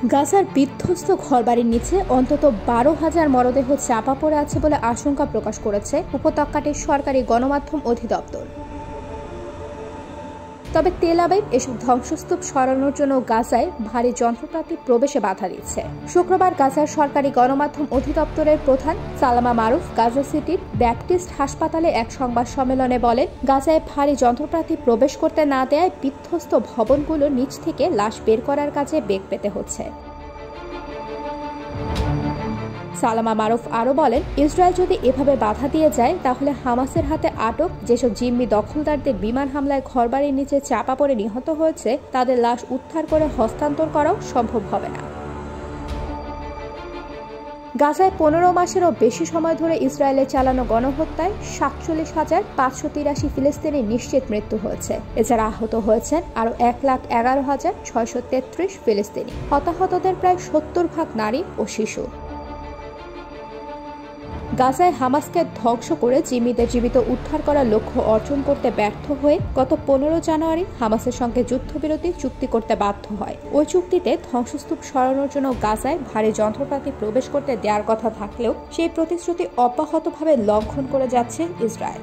গাজার বিধ্বস্ত ঘরবাড়ির নিচে অন্তত 12,000 মরদেহ চাপা পড়ে আছে বলে আশঙ্কা প্রকাশ করেছে উপত্যকাটির সরকারি গণমাধ্যম অধিদপ্তর। তবে তেল আবিব এসব ধ্বংসস্তূপ সরানোর জন্য গাজায় ভারী যন্ত্রপাতি প্রবেশে বাধা দিচ্ছে। শুক্রবার গাজার সরকারি গণমাধ্যম অধিদপ্তরের প্রধান সালামা মারুফ গাজা সিটির ব্যাপটিস্ট হাসপাতালে এক সংবাদ সম্মেলনে বলেন, গাজায় ভারী যন্ত্রপাতি প্রবেশ করতে না দেয়ায় বিধ্বস্ত ভবনগুলোর নিচ থেকে লাশ বের করার কাজে বেগ পেতে হচ্ছে। সালামা মারুফ আরও বলেন, ইসরায়েল যদি এভাবে বাধা দিয়ে যায় তাহলে হামাসের হাতে আটক যেসব জিম্মি দখলদারদের বিমান হামলায় ঘরবাড়ির নিচে চাপা পড়ে নিহত হয়েছে তাদের লাশ উদ্ধার করে হস্তান্তর করাও সম্ভব হবে না। গাজায় 15 মাসেরও বেশি সময় ধরে ইসরায়েলে চালানো গণহত্যায় 47,583 ফিলিস্তিনি নিশ্চিত মৃত্যু হয়েছে। এছাড়া আহত হয়েছেন আরও 1,11,633 ফিলিস্তিনি। হতাহতদের প্রায় 70% নারী ও শিশু। গাজায় হামাসকে ধ্বংস করে জিম্মিদের জীবিত উদ্ধার করার লক্ষ্য অর্জন করতে ব্যর্থ হয়ে গত 15 জানুয়ারি হামাসের সঙ্গে যুদ্ধবিরতি চুক্তি করতে বাধ্য হয়। ওই চুক্তিতে ধ্বংসস্তূপ সরানোর জন্য গাজায় ভারী যন্ত্রপাতি প্রবেশ করতে দেওয়ার কথা থাকলেও সেই প্রতিশ্রুতি অব্যাহতভাবে লঙ্ঘন করে যাচ্ছে ইসরায়েল।